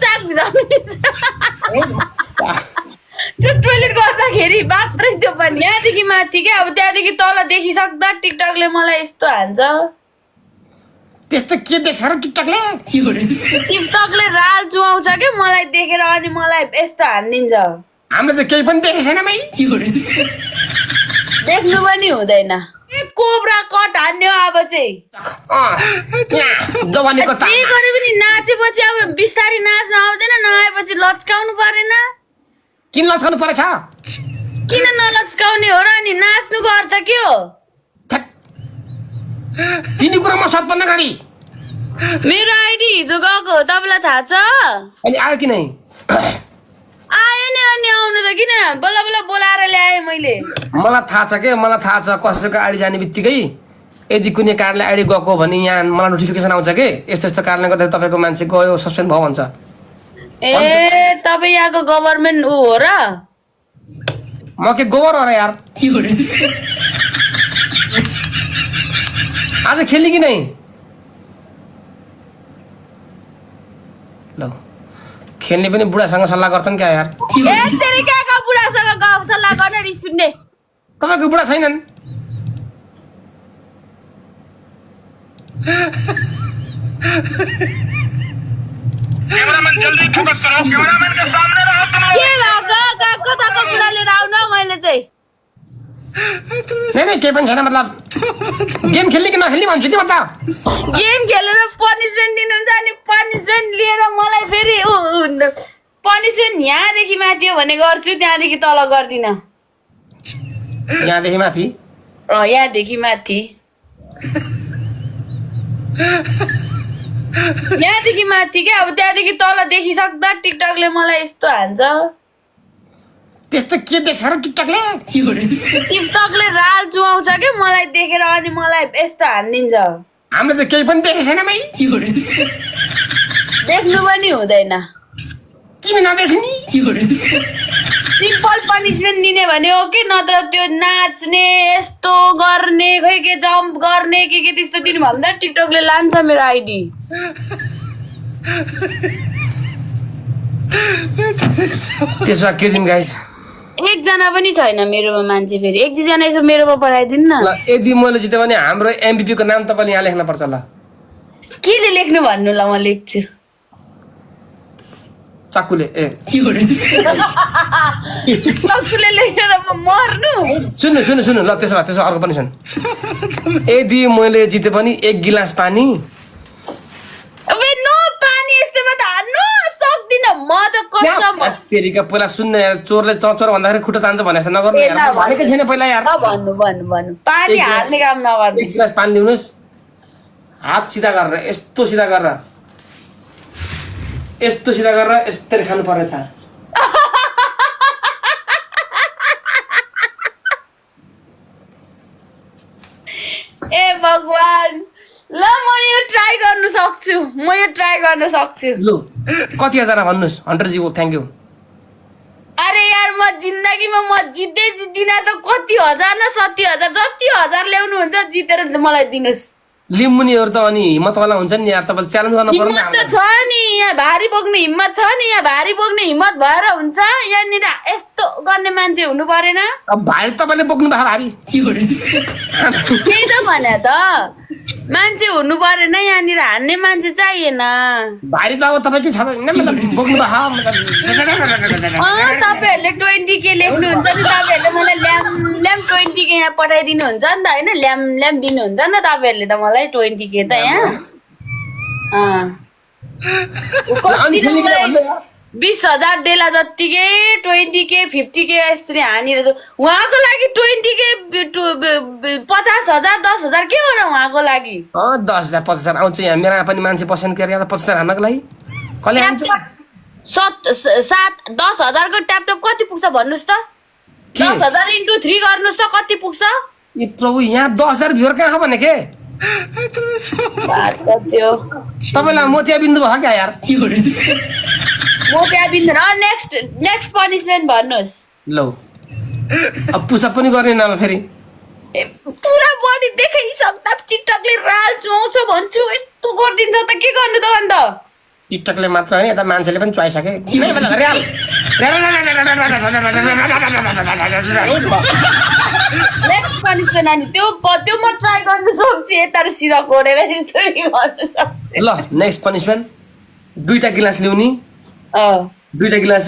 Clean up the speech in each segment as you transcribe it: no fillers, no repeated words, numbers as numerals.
चाक भिराउनु त्यो टोइलेट गर्दाखेरि मात्रै त्यो पनि यहाँदेखि माथि क्या अब त्यहाँदेखि तल देखिसक्दा टिकटकले मलाई यस्तो हान्छ त्यस्तो के देख्छ र टिकटकले टिकटकले राल चुहाउँछ क्या मलाई देखेर अनि मलाई यस्तो हानिदिन्छ हामीले त केही पनि देखेको छैन भाइ देख्नु पनि हुँदैन कोब्रा कट हान्यो अब चाहिँ जवानीको जे गरे पनि नाचेपछि अब बिस्तारै नाच्न आउँदैन नआएपछि लच्काउनु परेन किन लच्काउनु परेछ किन नलच्काउने हो र अनि नाच्नुको अर्थ के हो तिनी कुरा म सत्पन्न गरी मेरो आइडी हिजो गएको हो तपाईँलाई थाहा छ अहिले आयो कि नै आयो नि अनि आउनु त किन बल्ल बल्ल बोलाएर ल्याएँ मैले मलाई थाहा छ के मलाई थाहा छ कसैको आइडी जाने बित्तिकै यदि कुनै कारणले आइडी गएको भने यहाँ मलाई नोटिफिकेसन आउँछ के यस्तो यस्तो कारणले गर्दा तपाईँको मान्छे गयो सस्पेन्ड भयो भन्छ ए तपाईँ यहाँको गभर्मेन्ट ऊ हो र म के गोबर हो र यार आज खेल्ने कि नै ल खेल्ने पनि बुढासँग सल्लाह गर्छन् क्या यार ए तेरिकाका बुढासँग गफ सल्लाह गर्ने रिस उठ्ने तपाईँको बुढा छैनन् के भएको कताको बुढा लिएर आउन मैले चाहिँ नै केही पनि छैन मतलब गेम खेल्ने कि नखेल्ने भन्छु कि म त गेम खेलेर पनिसमेन्ट दिनुहुन्छ अनि पनिसमेन्ट लिएर मलाई फेरि पनिसमेन्ट यहाँदेखि माथि हो भने गर्छु त्यहाँदेखि तल गर्दिनँ यहाँदेखि माथि यहाँदेखि माथि यहाँदेखि माथि क्या अब त्यहाँदेखि तल देखिसक्दा टिकटकले मलाई यस्तो हान्छ त्यस्तो के देख्छ र टिकटकले टिकटकले राल चुहाउँछ क्या मलाई देखेर अनि मलाई यस्तो हानिदिन्छ हामीले त केही पनि देखेको छैन भाइ देख्नु पनि हुँदैन किन नदेख्ने सिम्पल पनिसमेन्ट दिने भने हो कि नत्र त्यो नाच्ने यस्तो गर्ने खै के जम्प गर्ने के त्यस्तो दिनु भयो भने त टिकटकले लान्छ मेरो आइडी त्यसो के दिन गाइस एकजना पनि छैन मेरोमा मान्छे फेरि एक दुईजना यसो मेरोमा पठाइदिनु न ल यदि मैले जित्यो भने हाम्रो एमभीपी को नाम तपाईँले यहाँ लेख्न पर्छ ल केले लेख्नु भन्नु ल म लेख्छु चाकुले चाकुले लेखेर म मर्नु सुन्नु सुन्नु सुन्नु ल त्यसो अर्को पनि सुन यदि मैले जिते पनि एक गिलास पानी अबे नो पानी यस्तोमा त हान्नु सक्दिन म त कसम तेरिका पहिला सुन्ने यार चोरले चोर भन्दाखेरि खुट्टा तान्छ भने जस्तो नगर्नु यार भनेकै छैन पहिला यार भन्नु पानी हाल्ने काम नगर्नु एक गिलास पानी ल्याउनुस् हात सिधा गरेर यस्तो सिधा गरेर यस्तरी खानु पर्नेछ ए भगवान ल म यो ट्राई गर्न सक्छु लु कति हजार भन्नुस् 100 जी थ्यांक यू अरे यार म जिन्दगीमा म जित्दिन त कति हजार न 70,000 जति हजार ल्याउनु हुन्छ जितेर मलाई दिनुस् लिम्बुनीहरु त अनि हिम्मतवाला हुन्छ नि यार तपाईले च्यालेन्ज गर्न पर्छ हिम्मत त छ नि यहाँ भारी बोक्ने हिम्मत छ नि यहाँ भारी बोक्ने हिम्मत भएर हुन्छ यहाँनिर यस्तो गर्ने मान्छे हुनु परेन अब भाइ तपाईले बोक्नु भए भारी त्यही त भने त मान्छे हुनु परेन यहाँनिर हान्ने मान्छे चाहिएन भारी त अब तपाईकै छ मतलब बोक्नु भए तपाईहरुले 20k लेख्नुहुन्छ नि तपाईहरुले मलाई ल्याम 20k यहाँ पठाइदिनु हुन्छ नि त हैन ल्याम दिनुहुन्छ नि त तपाईहरुले त मलाई 20k त यहाँ 20,000 देला जत्तिकै 20k 50k यसरी हानेर उहाँको लागि 20k 50,000 10,000 के हो र उहाँको लागि 10,000 50,000 आउँछ यहाँ मेरा पनि मान्छे पसन्द गरे यहाँ 50,000 हान्नको लागि कले आउँछ 10,000 को ट्यापटप कति पुग्छ भन्नुस् त 10,000 * 3 गर्नुस् त कति पुग्छ ए प्रभु यहाँ 10,000 भ्युअर कहाँ भने के तपाईलाई मोतिया बिन्दु भयो क्या यार मोतिया बिन्दु र नेक्स्ट पनिशमेन्ट भन्नुस् ल अब पुसअप पनि गर्ने न फेरि पुरा बडी देखाइसक्दा टिकटकले राल चुहाउँछ भन्छु यस्तो गर्दिन्छ त के गर्नु त अन्त टिकटकले मात्र होइन यता मान्छेले पनि चुहाइसके किनै बेला र्याल नेक्स्ट पनिसमेन्ट अनि त्यो म ट्राई गर्न सक्छु यता र सिरा कोरेर गर्न सक्छु ल नेक्स्ट पनिसमेन्ट 2टा गिलास ल्याउने 2टा गिलास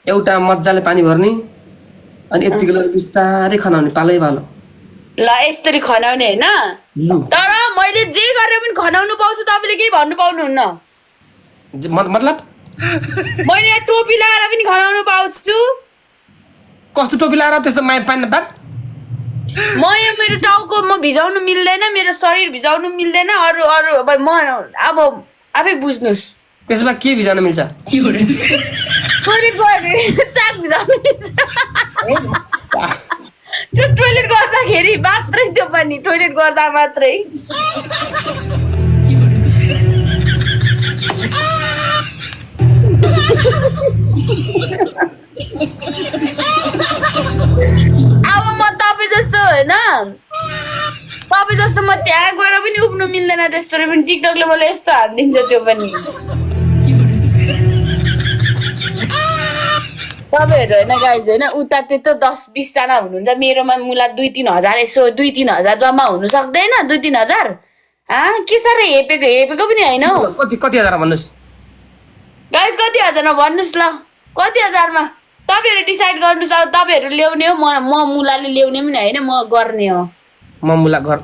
एउटा मजाले पानी भर्ने अनि यति गिलास बिस्तारै खनाउने पालै पालो ल यसरी खनाउने हैन तर मैले जे गरेर पनि खनाउनु पाउँछु तपाईले केही भन्नु पाउनुहुन्न मतलब मैले यहाँ टोपी लगाएर पनि खनाउनु पाउँछु कस्तो टोपी लगाएर त्यस्तो माया पानी बात म यहाँ मेरो टाउको म भिजाउनु मिल्दैन मेरो शरीर भिजाउनु मिल्दैन अरु अरु अब म अब आफै बुझ्नुस् त्यसमा के भिजाउन मिल्छ टोइलेट गएर चाक भिजाउनु मिल्छ त्यो टोइलेट गर्दाखेरि मात्रै त्यो पनि टोइलेट गर्दा मात्रै अब म तपाईँ जस्तो होइन तपाईँ जस्तो म त्यहाँ गएर पनि उब्नु मिल्दैन त्यस्तो पनि टिकटकले मलाई यस्तो हालिदिन्छ त्यो पनि तपाईँहरू होइन गाइज होइन उता त्यत्रो 10-20 जना हुनुहुन्छ मेरोमा मुला 2-3 हजार यसो 2-3 हजार जम्मा हुनु सक्दैन 2-3 हजार के साह्रो हेपेको पनि होइन हौ कति हजार भन्नुहोस् गाइज कति हजारमा भन्नुहोस् ल कति हजारमा तपाईँहरू डिसाइड गर्नुहोस् अब तपाईँहरू ल्याउने हो म मुलाले ल्याउने पनि होइन म गर्ने हो म मुला घर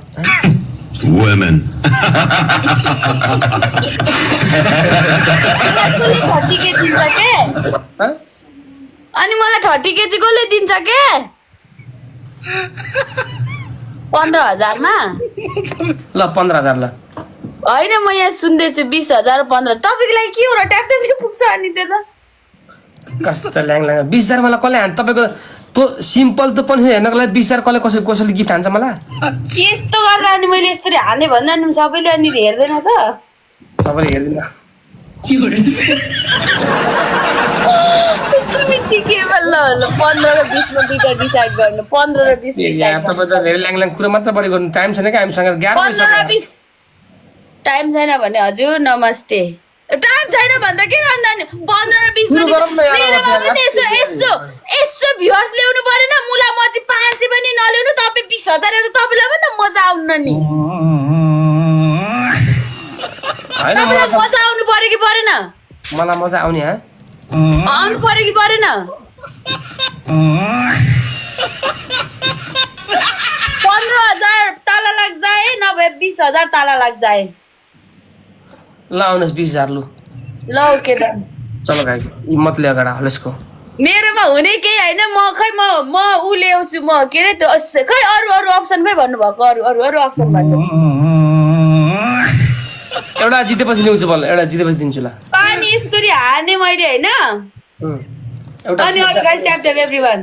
Women. 30 केजी दिन्छ के अनि मलाई 30 केजी कसले दिन्छ के 15,000 मा ल 15,000 ल होइन म यहाँ सुन्दैछु 20,000 15 तपाईँको लागि के हो र ट्याप ट्यापले पुग्छ अनि त्यो त कस्तो ल्याङ 20,000 मलाई कसले हान्छ तपाईँको त्यो सिम्पल त पनि हेर्नको लागि 20,000 कसले गिफ्ट हान्छ मलाई यस्तो गरेर अनि मैले यसरी हाने भन्दा नि सबैले अनि हेर्दैन त सबैले हेर्दिन ठिकै ल 15 र 20 मा दुईटा डिसाइड गर्नु 15 र 20 डिसाइड तपाईँ त धेरै ल्याङ कुरा मात्र बढी गर्नु टाइम छैन कि हामीसँग 11 15 र 20 टाइम छैन भने हजुर नमस्ते टाइम छैन भन्दा के गर्दा नि 15 र 20 यसो भ्युअर्स ल्याउनु परेन मुला म चाहिँ 500 पनि नल्याउनु तपाईँ 20,000 ल्याउनु तपाईँलाई पनि त मजा आउन नि हैन मजा आउनु पर्यो कि परेन मलाई मजा आउने आउनु पर्यो कि परेन 15,000 ताला लाग्छ है नभए 20,000 ताला लाग्छ है ल आउनुहोस् 20,000 लु ल ओके त चलो गाई हिम्मत ले अगाडि लेट्सको मेरोमा हुने केही हैन म उ ल्याउँछु म के रे त्यो खै अरु अप्सन खै भन्नु भएको अरु अप्सन भन्नु एउटा जितेपछि ल्याउँछु बल एउटा जितेपछि दिन्छु ल पानी यसरी हाने मैले हैन एउटा अनि अरु गाइस ट्याप ट्याप एभ्रीवन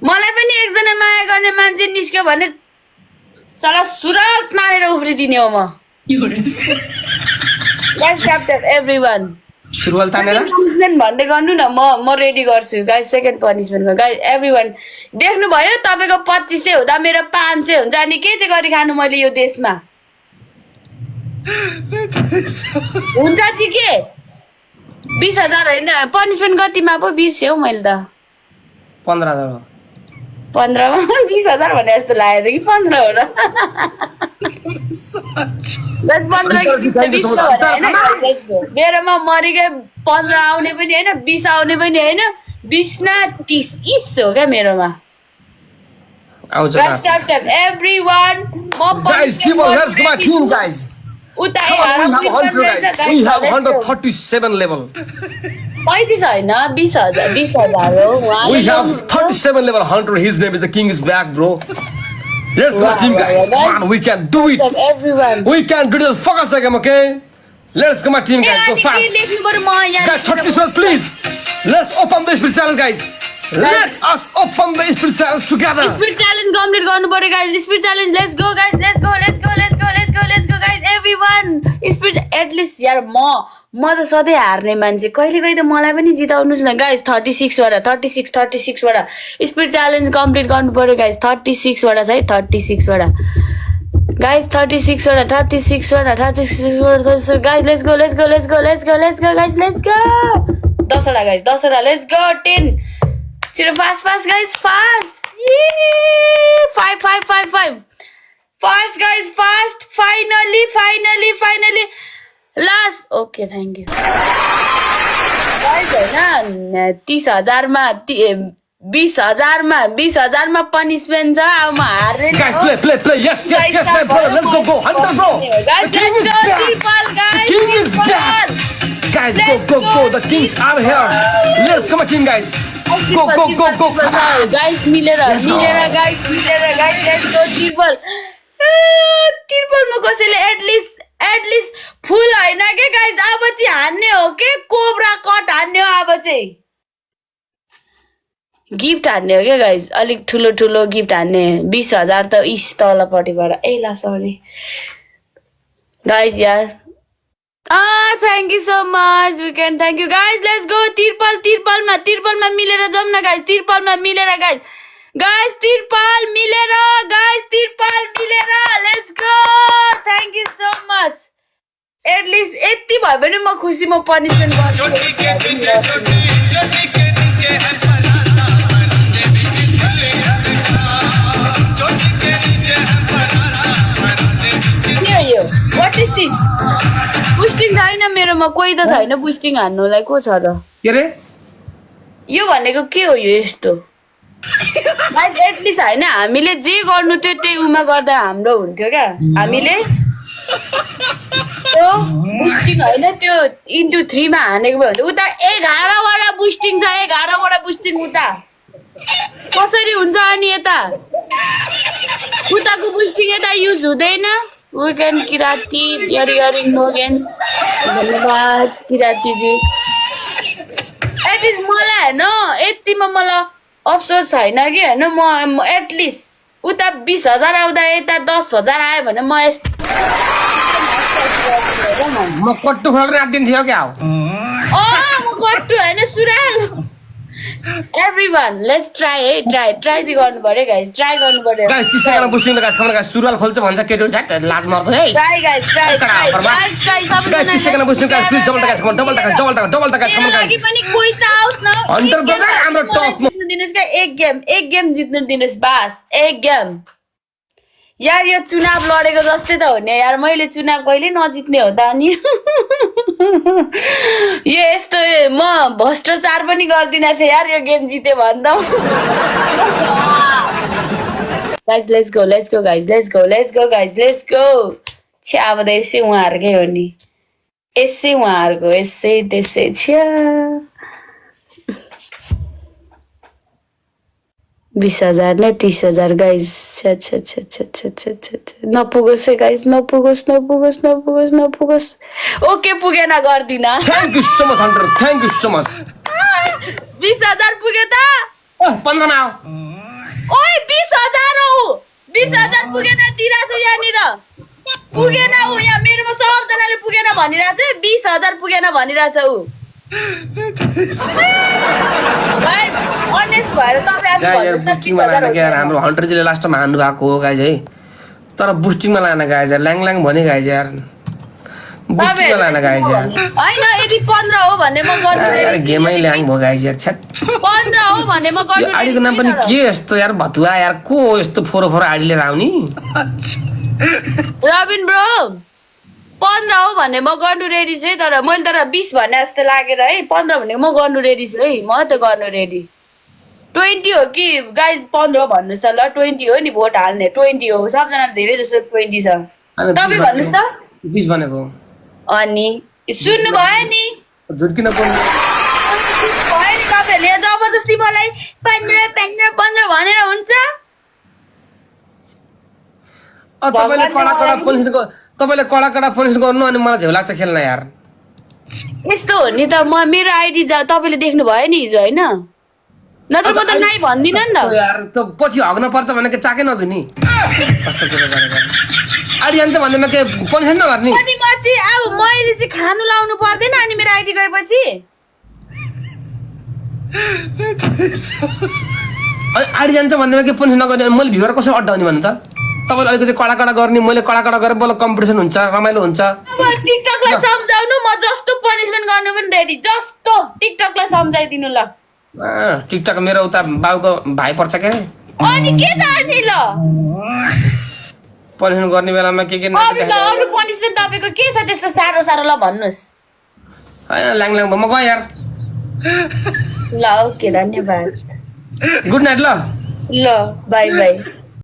मलाई पनि एकजना माया गर्ने मान्छे निस्क्यो भने साला सुरत मारेर उफ्रिदिने हो म गाइस ट्याप ट्याप एभ्रीवन सुरुवाल तानेर पनिशमेन्ट भन्दै गर्नु न म रेडी गर्छु गाइस सेकेन्ड पनिशमेन्टमा गाइस एभ्रीवन देख्नु भयो तपाईको 2500 हुँदा मेरो 500 हुन्छ अनि के चाहिँ गरि खानु मैले यो देशमा हुन्छ ठिकै 20,000 हैन पनिशमेन्ट कतिमा पो बिर्स्यौ मैले त 15,000 हो 15 मा 20,000 भने जस्तो लाग्यो कि 15 हो र 15 मेरोमा मरिगयो 15 आउने पनि हैन 20 आउने पनि हैन 20 न 30 इस हो क्या मेरोमा आउँछ everyone guys team let's go my team guys उता we have 137 level 35 हैन 20,000 हो we have 37 level hunter his name is the king is back bro let's go team guys come on we can do it everyone we can do this focus the game okay let's go my team guys go fast guys 30 please let's open this spirit challenge guys let us open the spirit challenge together spirit challenge complete गर्नु पर्यो guys spirit challenge let's go guys let's go guys everyone spirit at least यार म त सधैँ हार्ने मान्छे कहिले त मलाई पनि जिताउनुस् न गाइस 36 वटा स्पिड च्यालेन्ज कम्प्लिट गर्नु पर्यो गाइस 36 वटा छ है 36 वटा Guys, 36 वटा 36 वटा 36 वटा guys, let's go guys, let's go 10 वटा guys, 10 वटा, let's go 10. Chiro fast guys, fast. Yee! 5. Fast guys, fast. Finally. Last. Okay, thank you. Guys, हैन 30,000 मा 20,000 मा पनिशमेन्ट छ अब म हार्ने Guys, play. Yes, man, bro. Let's go. Hunter, bro. The king is back. Guys, go. The kings are here. Let's come on, king, guys. Go. Guys, मिलेर guys, let's go triple. Triple मा कसैले at least फुल हैन के guys, अब चाहिँ हान्ने हो के कोब्रा कट हान्ने हो अब चाहिँ. गिफ्ट हान्ने हो क्या गाइस, अलिक ठुलो गिफ्ट हान्ने. 20,000 त इस तलपट्टिबाट. ए ला सरी गाइस यार. Thank you so much weekend. Thank you guys. Let's go तिरपलमा मिलेर जाउँ न गाइस. तिरपलमा मिलेर गाइस तिरपल मिलेर let's go. Thank you so much. At least यति भयो भने म खुसी. म पनिसमेन्ट गर्छु. What is this? बुस्टिङ छैन मेरोमा. कोही त छैन बुस्टिङ हान्नुलाई. को छ त? के रे? यो भनेको के हो यो यस्तो? गाइस एटलिस्ट हैन हामीले जे गर्नु त्यो त्यही उमा गर्दा हाम्रो हुन्थ्यो क्या. हामीले त्यो बुस्टिङ हैन त्यो इन्टु 3 मा हानेको भए हुन्छ. उता 11 वटा बुस्टिङ छ. 11 वटा बुस्टिङ उता कसरी हुन्छ? अनि यता उताको बुस्टिङ यता युज हुँदैन. वीकेन्ड किराती यरिङ मोगेन धन्यवाद किरातीजी. एटलिस्ट मलाई हैन यतिमा मलाई अफसोस छैन कि हैन. म एटलिस्ट उता 20,000 आउँदा यता 10,000 आयो भने म म कट्टु खोलेर राख्दिन थियो क्या. म कट्टु हैन सुराल. Everyone, let's try है. ट्राई चाहिँ गर्नु पर्यो गाइस. ट्राई गर्नु पर्यो गाइस. 30 सेकेन्डमा बुस्टिङ गाइस. खबर गाइस सुरुवाल खोल्छ भन्छ केटो झ्याट लाज मार्छ है. Try guys. ट्राई सब 30 सेकेन्डमा boosting guys. Please double guys. खबर डबल गाइस. खबर गाइस. लागि पनि कोही त आउट न. हन्टर ब्रदर हाम्रो टप जित्नु दिनुस् के. एक गेम जित्नु दिनुस् बस. एक गेम यार. यो चुनाव लडेको जस्तै त हो नि यार. मैले चुनाव कहिले नजित्ने हो त अनि. यो यस्तो म भ्रष्टाचार पनि गर्दिन थिएँ यार यो गेम जित्यो भन्दा. Guys let's go guys. Let's go. छ्या अब त यसै उहाँहरूकै हो नि. यसै उहाँहरूको यसै त्यसै छ्या. 20,000 न 30,000 गाइस. नपुगोस् है गाइस. नपुगोस्. ओके पुगेन गर्दिन. Thank you so much hunter. Thank you so much. 20,000 पुगे त. 15 मा आऊ. ओइ 20,000 हो. 20,000 पुगेन दिराछु यहाँनिर. पुगेन उ यहाँ मेरोमा सबजनाले पुगेन भनिरहेछ. 20,000 पुगेन भनिरहेछ उ. गाइस अनेस्ट भएर तपाईहरु यार बुस्टिङमा लान के यार. हाम्रो हन्टरजीले लास्टमा हान्नु भएको हो गाइस है. तर बुस्टिङमा लान गाइस यार. ल्याङ भने गाइस यार. बुस्टिङमा लान गाइस यार. हैन यदि 15 हो भने म गर्छु. यार गेमै ल्याङ भयो गाइस यार. 15 हो भने म गर्छु. आडीको नाम पनि के यस्तो यार भतुवा यार. को यस्तो फोरो आडी लिएर आउनी. रबिन ब्रो 15 हो भने म गर्नु रेडी छु है. तर मैले तर 20 भने जस्तो लागेर है. 15 भने म गर्नु रेडी छु है. म त गर्नु रेडी. 20 हो कि गाइस 15 भन्नुस् त ल. 20 हो नि भोट हाल्ने. 20 हो. सबजना धेरै जस्तो 20 छ. तपाई भन्नुस् त 20 भनेको. अनि सुन्नु भयो नि. झुट किन बोल्नु भयो नि. तपाईहरुले जबरजस्ती मलाई 15 भनेर हुन्छ. तपाईले कडा पनिस गर्नु अनि मलाई झेउ लाग्छ खेल्न यार. यस्तो हो नि त. मेरो आइडी तपाईले देख्नु भयो नि हिजो हैन. नत्र म त नाइ भन्दिन नि त यार. त्यो पछि हग्न पर्छ भने के चाकै नधुनी. आइडी जान्छ भन्दैमा के पनिस नगर्नी. अनि म चाहिँ अब मैले चाहिँ खानु लाउनु पर्दैन अनि मेरो आइडी गएपछि. आइडी जान्छ भन्दैमा के पनिस नगर्ने. मैले भ्युअर कसरी अड्डाउने भन्नु त. तपाईँले अलिकति कडा कडा गर्ने, मैले कडा कडा गरेर बल्ल कम्पिटिसन हुन्छ, रमाइलो हुन्छ। टिकटकलाई सम्झाउनु, म जस्तो पनिसमेन्ट गर्नु पनि रेडी, जस्तो टिकटकलाई सम्झाइदिनु ल। टिकटक मेरो उता बाउको भाइ पर्छ के अनि के त अनि ल पनिसमेन्ट गर्ने बेलामा के अरु पनिसमेन्ट तपाईको के छ त्यस्तो सारो सारो ल भन्नुस्। हैन ल्याङ ल्याङ म गएँ यार। ल ओके धन्यवाद। गुड नाइट ल। ल बाई बाई।